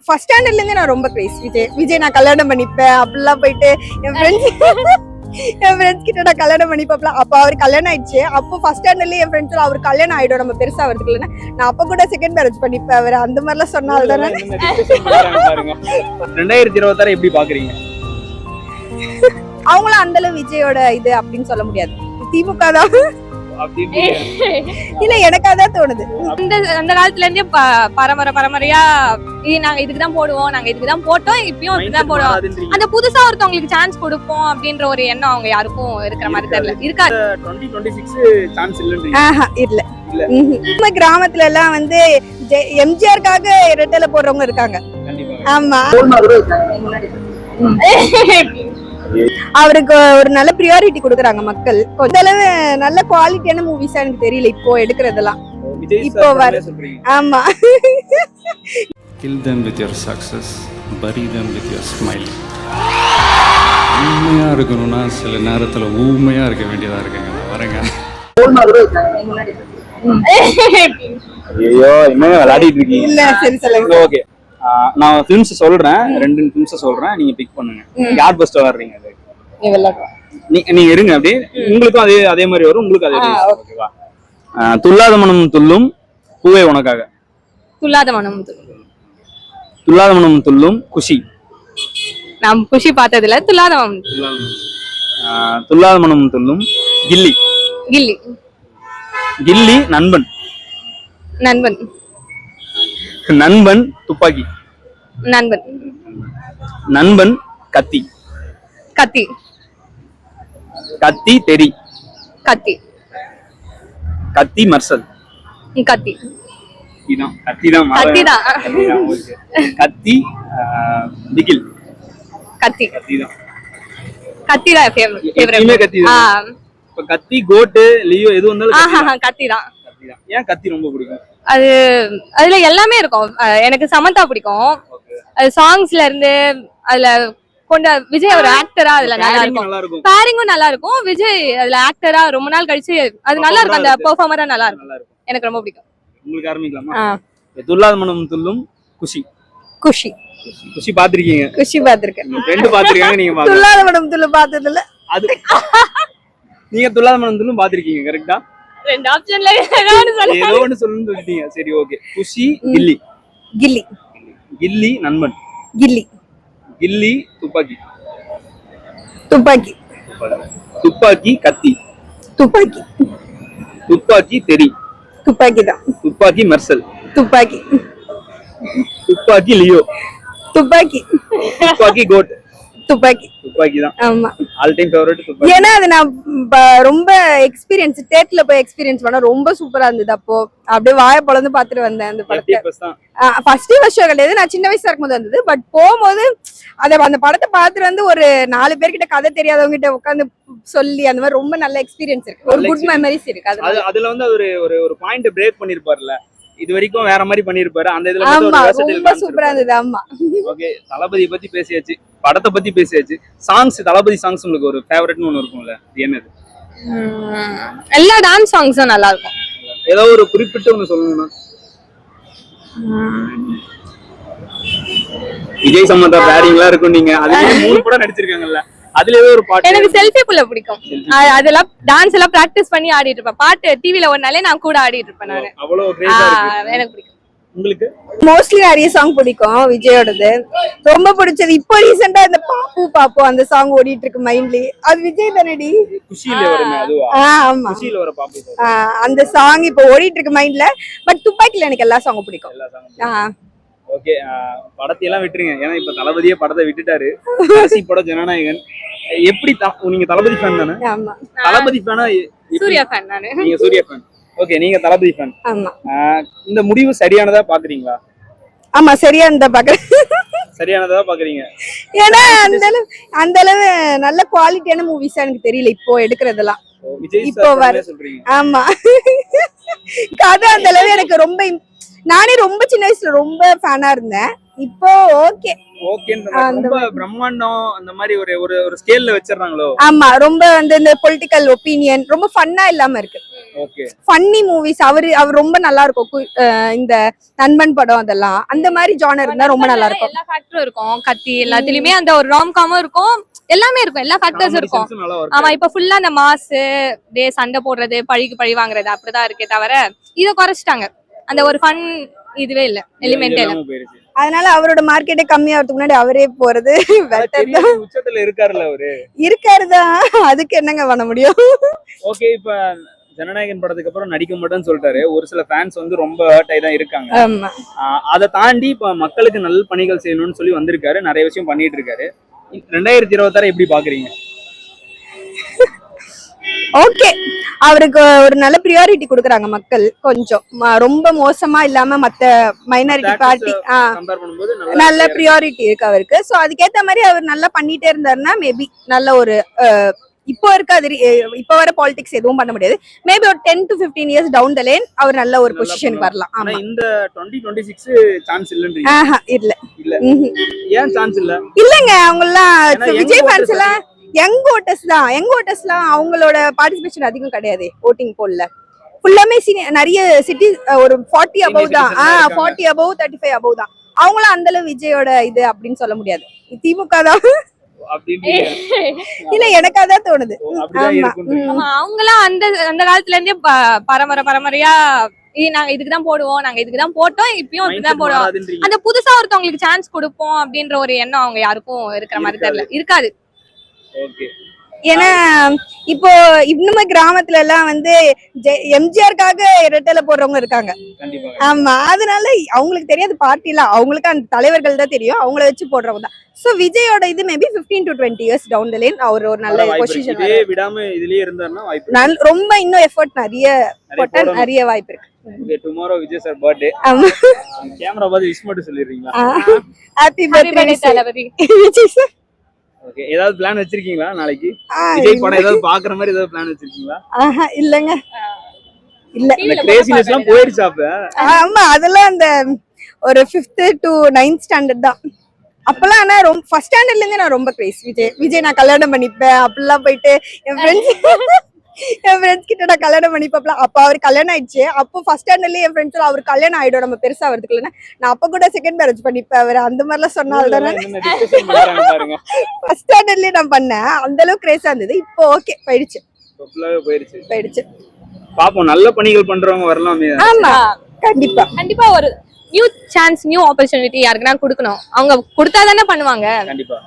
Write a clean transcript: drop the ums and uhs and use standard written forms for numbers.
First ஸ்டாண்டர்ட்ல இருந்தே நான் ரொம்ப கிரேஸ் விஜய் நான் கல்யாணம் பண்ணிப்பேன் அப்படிலாம் போயிட்டு என் ஃப்ரெண்ட்ஸ் கிட்ட நான் கல்யாணம் பண்ணிப்பேன். அப்ப அவர் கல்யாணம் ஆயிடுச்சு. அப்போ ஃபர்ஸ்ட் ஸ்டாண்டர்ட்ல என் ஃப்ரெண்ட்ஸ் அவர் கல்யாணம் ஆயிடும் நம்ம பெருசா வரதுக்கு இல்லைன்னா நான் அப்ப கூட செகண்ட் மேரேஜ் பண்ணிப்பேன் அவர் அந்த மாதிரிலாம் சொன்னால தானே. 2026 எப்படி பாக்குறீங்க? அவங்களும் அந்த அளவு விஜயோட இது அப்படின்னு சொல்ல முடியாது. திமுக தான் இல்ல எனக்கு அதான் தோணுது. அந்த காலத்துல இருந்தே பரம்பரையா நாங்க இதுக்குதான் போடுவோம், நாங்க இதுக்குதான் போட்டோம், இப்பயும் இப்படிதான் போடுவோம். அந்த புதுசா ஒருத்தவங்களுக்கு சான்ஸ் கொடுப்போம் அப்படின்ற ஒரு எண்ணம் அவங்க யாருக்கும் இருக்கிற மாதிரி தெரியல. இருக்காது. 2026 சான்ஸ் இல்ல நம்ம கிராமத்துல எல்லாம் வந்து எம்ஜிஆருக்காக இரட்டல போடுறவங்க இருக்காங்க. ஆமா அவருக்கு ஒரு நல்ல பிரியாரிட்டி கொடுக்கறாங்க மக்கள். கொஞ்ச அளவு நல்ல குவாலிட்டியான மூவிஸா எனக்கு தெரியல இப்போ எடுக்கிறதெல்லாம். இப்போ ஆமா kill them with your success, bury them with your smile. ஊமையா இருக்கணும்னா சில நேரத்துல ஊமையா இருக்க வேண்டியதா இருக்குங்க. வரேங்க ஐயோ இன்னும் விளையாடிட்டு இருக்கீங்க. இல்ல சரி சொல்லுங்க. ஓகே நான் ஃபிலிம்ஸ் சொல்றேன், 2 ஃபிலிம்ஸ் சொல்றேன், நீங்க பிக் பண்ணுங்க. யார் பெஸ்ட் வர்றீங்க? நீங்க இருங்க அப்படியே, உங்களுக்கும் அதே மாதிரி வரும், உங்களுக்கு அதே ஓகேவா? துல்லாத மனம் துள்ளும் பூவே உனக்காக. துல்லாத மனம் துள்ளும் குஷி. நான் குஷி பார்த்தது இல்ல. துல்லாத மனம் துள்ளும் கில்லி. கில்லி நண்பன். துப்பாக்கி. நண்பன் கத்தி. தெரி. கத்தி மர்சல். கத்தி பிகில். கத்தி கோட் லியோ எது வந்தாலும் கத்தி தான். ஏன் கத்தி ரொம்ப பிடிக்கும்? அதுல எல்லாமே இருக்கும். எனக்கு சமந்தா பிடிக்கும். சாங்ஸ்ல இருந்து அதுல கொண்ட விஜய் ஒரு ஆக்டரா அதுல நல்லா இருக்கும். பேரிங்கும் நல்லா இருக்கும். விஜய் அதுல ஆக்டரா ரொம்ப நாள் கழிச்சு அது நல்லா இருக்கும். அந்த பெர்ஃபார்மரா நல்லா இருக்கும். எனக்கு ரொம்ப பிடிக்கும். உங்களுக்கு ஆரம்பிக்கலாமா? துல்லாத மனம் துள்ளும் குஷி. பாத்திருக்கீங்க? குஷி பாத்திருக்கேன். 2 பாத்திருக்காங்க. நீங்க துல்லாத மனம் துள்ளும் பார்த்தது இல்ல. அது நீங்க துல்லாத மனம் துள்ளும் பாத்திருக்கீங்க கரெக்ட்டா? 2 ஆப்ஷன்ல ஏதோ ஒன்னு சொல்லுங்க. சரி ஓகே. குஷி கில்லி நண்பன். கில்லி துப்பாக்கி கத்தி. துப்பாக்கி தெரி. துப்பாக்கி மர்சல். துப்பாக்கி லியோ. துப்பாக்கி கோட். துப்பாக்கி தான். ஆமா ஆல் டைம் ஃபேவரட் துப்பாக்கி. ஏன்னா அது நான் ரொம்ப எக்ஸ்பீரியன்ஸ் தியேட்டர்ல போய் எக்ஸ்பீரியன்ஸ் பண்ண ரொம்ப சூப்பரா இருந்தது. அப்போ அப்படியே வாயை பொளந்து பாத்துட்டு வந்தேன் அந்த படத்தை. ஃபர்ஸ்ட் வருஷம் கிடையாது, நான் சின்ன வயசா இருக்கும்போது வந்தது. பட் போகும்போது அந்த படத்தை பார்த்துட்டு வந்து ஒரு 4 பேர்கிட்ட கதை தெரியாதவங்க கிட்ட உட்காந்து சொல்லி அந்த மாதிரி ரொம்ப நல்ல எக்ஸ்பீரியன்ஸ் இருக்கு. ஒரு குட் மெமரிஸ் இருக்கு. அதுல வந்து ஒரு பாயிண்ட் பிரேக் பண்ணிருப்பார்ல, இது வரைக்கும் வேற மாதிரி பண்ணிருப்பாரு. அந்த இதுல ரொம்ப சூப்பரா இருந்தது. ஆமா ஓகே. தளபதி பத்தி பேசியாச்சு, படத்தை பத்தி பேசியாச்சு. சாங்ஸ் தளபதி சாங்ஸ் உங்களுக்கு ஒரு ஃபேவரட்னு ஒன்னு இருக்கும்ல, என்னது? எல்லா டான்ஸ் சாங்ஸும் நல்லா இருக்கும். ஏதோ ஒரு குறிப்பிட்ட ஒன்னு சொல்லணும்னா விஜய் சம்பந்தா பேரிங்லாம் இருக்கும். நீங்க அதுலயே 3 படம் நடிச்சிருக்காங்கல்ல, அதுல ஏதோ ஒரு பாட்டு எனக்கு செல்ஃபி புள்ள பிடிக்கும். அதெல்லாம் டான்ஸ் எல்லாம் பிராக்டிஸ் பண்ணி ஆடிட்டு இருப்பேன். பாட்டு டிவில ஒரு நாளே நான் கூட ஆடிட்டு இருப்பேன். நானு அவ்வளவு கிரேட்டா இருக்கு. எனக்கு பிடிக்கும். உங்களுக்கு மோஸ்ட்லி நிறைய சாங் பிடிக்கும் விஜயோடது. ரொம்ப பிடிச்சது இப்போ ரீசெண்டா இந்த பாப்பு அந்த சாங் ஓடிட்டு இருக்கு மைண்ட்லி. அது விஜய் தானடி? குஷில வருமே அதுவா? ஆமா குஷில வர பாப்பு. அந்த சாங் இப்போ ஓடிட்டு இருக்கு மைண்ட்ல. பட் துப்பாக்கில எனக்கு எல்லா சாங்கும் பிடிக்கும். ஓகே. படத்தை எல்லாம் விட்டுருங்க, ஏன்னா இப்ப தளபதியே படத்தை விட்டுட்டாரு. கடைசி படம் ஜனநாயகன். எப்படி நீங்க தளபதி ஃபேன் தானே? ஆமா. தளபதி ஃபேனா? சூர்யா ஃபேன் நானு. நீங்க சூர்யா ஃபேன். ஓகே, நீங்க தளபதி ஃபேன். ஆமா. இந்த முடிவு சரியானதா பாக்குறீங்களா? ஆமா சரியானதா பாக்குறேன். சரியானதா பாக்குறீங்க. ஏன்னா அந்த அளவு நல்ல குவாலிட்டியான மூவிஸா எனக்கு தெரியல இப்போ எடுக்கிறதெல்லாம். இப்போ சொல்றீங்க? ஆமா கதை அந்த அளவு எனக்கு ரொம்ப நானே ரொம்ப சின்ன வயசுல ரொம்ப ஃபேனா இருந்தேன். இப்போ ஓகே ரொம்ப பிரம்மாண்டம் அந்த மாதிரி ஒரு ஸ்கேல்ல வச்சிரறாங்களோ? ஆமா ரொம்ப வந்து இந்த பொலிட்டிக்கல் ஒபினியன் ரொம்ப ஃபன்னா இல்லாம இருக்கு. ஓகே ஃபன்னி மூவிஸ் அவர் ரொம்ப நல்லா இருக்கும். இந்த நண்பன் படம் அதெல்லாம் அந்த மாதிரி ஜானர் இருந்தா ரொம்ப நல்லா இருக்கும். எல்லா ஃபேக்டரும் இருக்கும். கத்தி எல்லாத்துலயுமே அந்த ஒரு ராம்காமும் இருக்கும். எல்லாமே இருக்கும். எல்லா ஃபேக்டர்ஸ் இருக்கும். ஆமா இப்ப ஃபுல்லா அந்த மாஸ் டே சண்டை போடுறது பழிக்கு பழி வாங்குறது அப்படிதான் இருக்கே தவிர இத குறைச்சிட்டாங்க. அந்த ஒரு ஃபன் இதுவே இல்ல, எலிமெண்டே இல்ல. அதனால அவரோட மார்க்கெட்டே கம்மியாகிறதுக்கு முன்னாடி அவரே போறது பெட்டர் தான். உச்சத்துல இருக்காருல்ல அவரு. இருக்காருதான், அதுக்கு என்னங்க பண்ண முடியும். ஓகே, இப்ப ஜனநாயகன் படத்துக்கு அப்புறம் நடிக்க மாட்டேன்னு சொல்லிட்டாரு. ஒரு சில ஃபேன்ஸ் வந்து ரொம்ப ஹர்ட் ஆகி தான் இருக்காங்க. ஆமா, அதை தாண்டி இப்ப மக்களுக்கு நல்ல பணிகள் செய்யணும்னு சொல்லி வந்திருக்காரு. நிறைய விஷயம் பண்ணிட்டு இருக்காரு. 2026 எப்படி பாக்குறீங்க? ஓகே, அவருக்கு ஒரு நல்ல ப்ரியாரிட்டி கொடுக்குறாங்க மக்கள். கொஞ்சம் ரொம்ப மோசமா இல்லாம மத்த மைனாரிட்டி பார்ட்டி நல்ல ப்ரியாரிட்டி இருக்கு அவருக்கு. சோ அதுக்கேத்த மாதிரி அவர் நல்லா பண்ணிட்டே இருந்தாருன்னா மேபி நல்ல ஒரு இப்போ இருக்காது, இப்போ வர பாலிடிக்ஸ் எதுவும் பண்ண முடியாது. மேபி ஒரு 10 to 15 years down the line அவர் நல்ல ஒரு பொசிஷனுக்கு வரலாம். ஆமா, இந்த 2026 சான்ஸ் இல்லன்றீங்க? இல்ல இல்ல, ஏன் சான்ஸ் இல்ல? இல்லங்க, அவங்க எல்லாம் விஜய் ஃபேன்ஸ் எல்லாம் யங் ஓட்டர்ஸ் தான். யங் ஓட்டர்ஸ்லாம் அவங்களோட பார்ட்டிசிபேஷன் அதிகம் கிடையாது ஓட்டிங் போல்ல. ஃபுல்லாமே நிறைய சிட்டி ஒரு 40 above தான். 40 above 35 above தான். அவங்களும் அந்த அளவு விஜயோட இது அப்படின்னு சொல்ல முடியாது. திமுக தான் இல்ல, எனக்கு அதான் தோணுது. அவங்கலாம் அந்த காலத்துல இருந்தே பரம்பரையா நாங்க இதுக்குதான் போடுவோம், நாங்க இதுக்குதான் போட்டோம், இப்பயும் இப்படிதான் போடுவோம். அந்த புதுசா ஒருத்தவங்களுக்கு சான்ஸ் கொடுப்போம் அப்படின்ற ஒரு எண்ணம் அவங்க யாருக்கும் இருக்கிற மாதிரி தெரியல, இருக்காது. ஏன்னா இப்போ இன்னுமே கிராமத்துல எல்லாம் வந்து எம்ஜிஆருக்காக ரெட்டல போடுறவங்க இருக்காங்க. ஆமா, அதனால அவங்களுக்கு தெரியாது பார்ட்டி எல்லாம், அவங்களுக்கு அந்த தலைவர்கள் தான் தெரியும், அவங்கள வச்சு போடுறவங்க தான். சோ விஜயோட இது maybe 15 to 20 years down the line அவர் ஒரு நல்ல பொசிஷன் விடாம இதுலயே இருந்தாருன்னா வாய்ப்பு ரொம்ப இன்னும் எஃபோர்ட் நிறைய வாய்ப்பு இருக்கு. Okay, tomorrow Vijay sir birthday. Camera பார்த்து விஷ் மட்டும் சொல்லிடுறீங்களா? ஹேப்பி பர்த்டே தளபதி விஜய் சார். ஓகே, ஏதாவது பிளான் வச்சிருக்கீங்களா நாளைக்கு? விஜய் படம் ஏதாவது பாக்குற மாதிரி ஏதாவது பிளான் வச்சிருக்கீங்களா? இல்லங்க, இல்ல. இந்த கிரேசினஸ் எல்லாம் போயிடுச்சு அப்ப. ஆமா, அதெல்லாம் அந்த ஒரு 5th to 9th ஸ்டாண்டர்ட் தான். அப்பெல்லாம் ஆனா ரொம்ப ஃபர்ஸ்ட் ஸ்டாண்டர்ட்ல இருந்து நான் ரொம்ப கிரேஸ் விஜய் நான் கல்யாணம் பண்ணிப்பேன் அப்படிலாம் போயிட்டு என் ஃப்ரெண்ட்ஸ் கிட்ட நான் கல்யாணம் பண்ணிப்பேன். அப்ப அவர் கல்யாணம் ஆயிடுச்சு. அப்போ ஃபர்ஸ்ட் ஸ்டாண்டர்ட்லயே என் ஃப்ரெண்ட்ஸ் அவர் கல்யாணம் ஆயிடும், நம்ம பெருசா வரதுக்கு இல்லைன்னா நான் அப்ப கூட செகண்ட் மேரேஜ் பண்ணிப்பேன் அவர் அந்த மாதிரிலாம் சொன்னால்தானே. ஃபர்ஸ்ட் ஸ்டாண்டர்ட்லயே நான் பண்ணேன், அந்த அளவுக்கு கிரேஸா இருந்தது. இப்போ ஓகே போயிடுச்சு. பாப்போம், நல்ல பணிகள் பண்றவங்க வரலாமே. ஆமா, கண்டிப்பா ஒரு நியூ சான்ஸ், நியூ ஆப்பர்ச்சுனிட்டி யாருக்குன்னா கொடுக்கணும். அவங்க கொடுத்தாதானே பண்ணுவாங்க. கண்டிப்பா.